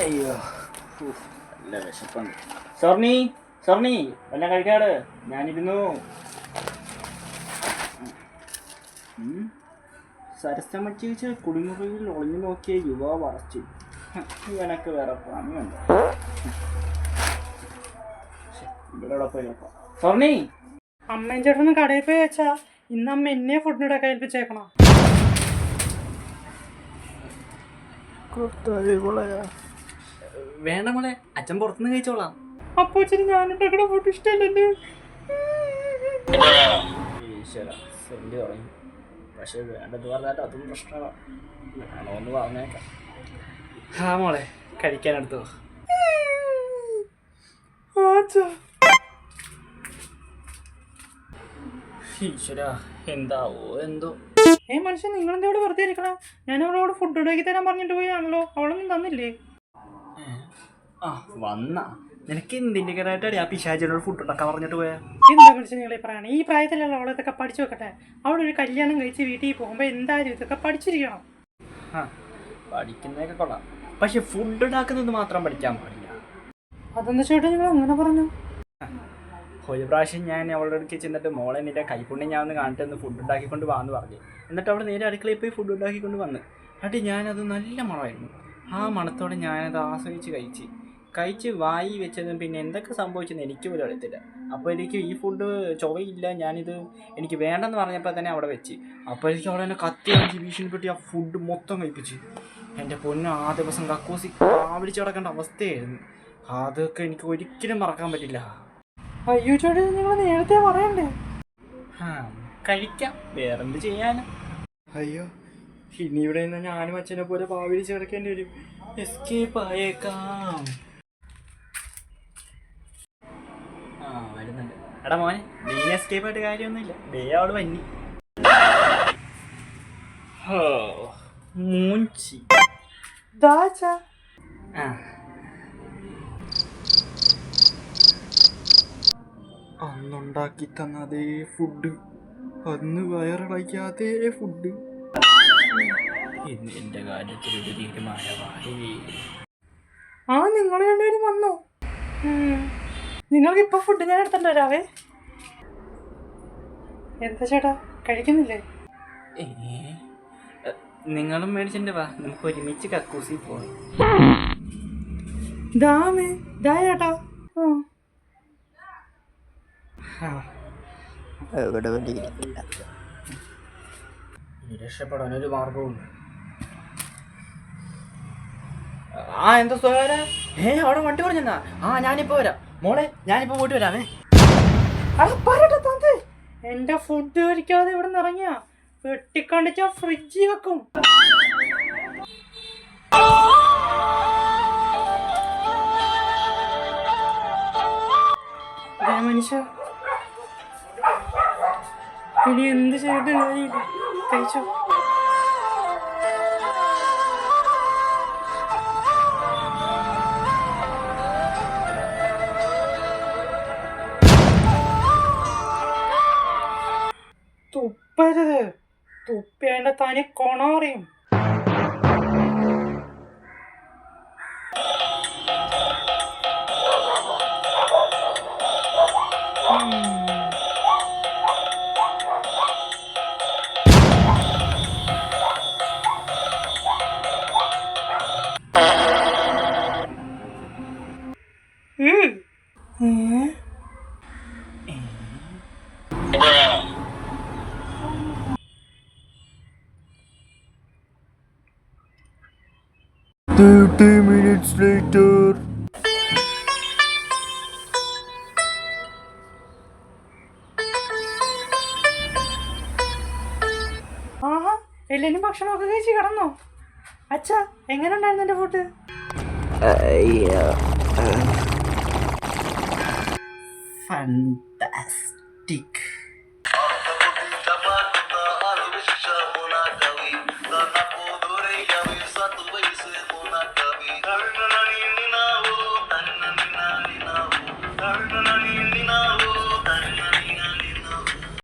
അയ്യോ നല്ല വിശപ്പുണ്ട്. സ്വർണി സ്വർണി വല്ലതും കഴിക്കാട്, ഞാനിരുന്നു. സരസമ്മ ചേച്ചി കുളിമുറിയിൽ ഒളിഞ്ഞു നോക്കിയ യുവാവ് അറസ്റ്റ്. ഇവനൊക്കെ വേറെ പണിയുണ്ട്. ഇവിടെ പോയി നോക്കാം. സ്വർണി, അമ്മയും ചേട്ടനും കടയിൽ പോയി വെച്ചാ ഇന്ന് അമ്മ എന്നെ ഫുഡിനോടെ ഏൽപ്പിച്ചേക്കണം. വേണ്ട മോളെ, അച്ഛൻ പുറത്തുനിന്ന് കഴിച്ചോളാം. അപ്പൊ ഇച്ചിരി ഞാനുണ്ടാക്കണ ഫുഡ് ഇഷ്ടമല്ലേ? ഈശ്വര, സെന്റ് തുടങ്ങി. പക്ഷെ വേണ്ടത് പറഞ്ഞാൽ അതും പ്രശ്നമാണ്. വേണോന്ന് പറഞ്ഞേക്കാം. ആ മോളെ, കഴിക്കാനെടുത്തോ. ഈശ്വര, എന്താവോ എന്തോ. മനുഷ്യൻ, നിങ്ങളെന്താ ഇവിടെ വെറുതെ ഇരിക്കണം? ഞാൻ അവളോട് ഫുഡ് ഉണ്ടാക്കി തരാൻ പറഞ്ഞിട്ട് പോയാണല്ലോ. അവളൊന്നും തന്നില്ലേ? ആ വന്നാ നിനക്ക് എന്തിൻ്റെ കേട്ടാടി ആ പിശാചിനോട് ഫുഡ് ഉണ്ടാക്കാൻ പറഞ്ഞിട്ട് പോയാ? എന്താ മനുഷ്യൻ നിങ്ങളെ പറയണേ? ഈ പ്രായത്തിലല്ല അവളെ ഇതൊക്കെ പഠിച്ചു വെക്കട്ടെ. അവിടെ ഒരു കല്യാണം കഴിച്ച് വീട്ടിൽ പോകുമ്പോൾ എന്തായാലും ഇതൊക്കെ പഠിച്ചിരിക്കണം. ആ പഠിക്കുന്നതൊക്കെ കൊള്ളാം, പക്ഷെ ഫുഡ് ഉണ്ടാക്കുന്നത് മാത്രം പഠിക്കാൻ പാടില്ല. അതെന്താ ചേട്ടാ നിങ്ങൾ അങ്ങനെ പറഞ്ഞു? ഒരു പ്രാവശ്യം ഞാൻ അവളുടെ അടുത്ത് ചെന്നിട്ട് മോളെ നിന്റെ കൈപ്പുണ്യം ഞാൻ ഒന്ന് കാണിട്ട് ഒന്ന് ഫുഡ് ഉണ്ടാക്കിക്കൊണ്ട് വാന്ന് പറഞ്ഞു. എന്നിട്ട് അവൾ നേരെ അടുക്കളയിൽ പോയി ഫുഡ് ഉണ്ടാക്കിക്കൊണ്ട് വന്ന്. എന്നിട്ട് ഞാനത് നല്ല മണമായിരുന്നു. ആ മണത്തോടെ ഞാനത് ആസ്വദിച്ച് കഴിച്ച് വായി വെച്ചതും പിന്നെ എന്തൊക്കെ സംഭവിച്ചെന്ന് എനിക്ക് പോലും അറിയത്തില്ല. അപ്പോൾ എനിക്ക് ഈ ഫുഡ് ചൊവയില്ല, ഞാനിത് എനിക്ക് വേണ്ടെന്ന് പറഞ്ഞപ്പോൾ തന്നെ അവിടെ വെച്ച്. അപ്പോഴേക്കും അവിടെ എന്നെ കത്തി അഞ്ച് ഭീഷണിപ്പെട്ടി ആ ഫുഡ് മൊത്തം കഴിപ്പിച്ച്. എൻ്റെ പൊന്ന്, ആ ദിവസം കക്കൂസി കാവിടിച്ച് കിടക്കേണ്ട അവസ്ഥയായിരുന്നു. അതൊക്കെ എനിക്ക് ഒരിക്കലും മറക്കാൻ പറ്റില്ല. അയ്യോ ചേട്ടാ, നിങ്ങൾ നേരത്തെ പറയണ്ടേ? കഴിക്കാം, വേറെന്ത് ചെയ്യാനാ. അയ്യോ, ഇനി ഇവിടെ നിന്ന് ഞാനും അച്ഛനെ പോലെ പാവിടിച്ച് കിടക്കേണ്ടി വരും. എസ്കേപ്പ് ആയേക്കാം. വരുന്നുണ്ട്. എടാ മോനെ, നീ എസ്കേപ്പ് ആയിട്ട് കാര്യമൊന്നുമില്ല. ഡേ അവള് വന്നി. മൂഞ്ചി. അന്നുണ്ടാക്കി തന്ന അതേ ഫുഡ്, അന്ന് വയറിളക്കിയ അതേ ഫുഡ്. ഇന്ന് എന്റെ കാര്യത്തിൽ ഒരു തീരുമാനമായി. നിങ്ങൾ രണ്ടുപേരും വന്നോ? നിങ്ങൾക്ക് ഇപ്പൊ ഫുഡ് ഞാൻ എടുത്തിട്ട് വരാവേ. എന്താ ചേട്ടാ, കഴിക്കുന്നില്ലേ? നിങ്ങളും മേടിച്ചിട്ട് വാ, നമുക്ക് ഒരുമിച്ച് കക്കൂസി പോയി. ചേട്ടാ രക്ഷപ്പെടാനൊരു മാർഗമുണ്ട്. എന്താ സ്വകാര? അവിടെ വണ്ടി പറഞ്ഞാ? ഞാനിപ്പോ വരാം മോളെ, ഞാനിപ്പോ പോയിട്ട് വരാമേ. എന്റെ ഫുഡ് കഴിക്കാതെ ഇവിടെ നിന്ന് ഇറങ്ങിയ വെട്ടിക്കണ്ടിച്ച ഫ്രിഡ്ജിൽ വെക്കും. മനുഷ്യ, ഇനി എന്ത് ചെയ്തിട്ട് കാര്യമില്ല. കഴിച്ചോ. തുപ്പരുത്, തുപ്പേണ്ട തനി കൊണറിയും. Minutes later. എല്ലാരും ഭക്ഷണമൊക്കെ കഴിച്ച് കിടന്നോ? അച്ഛാ, എങ്ങനെ ഉണ്ടായിരുന്നു എന്റെ ഫുഡ്? Fantastic.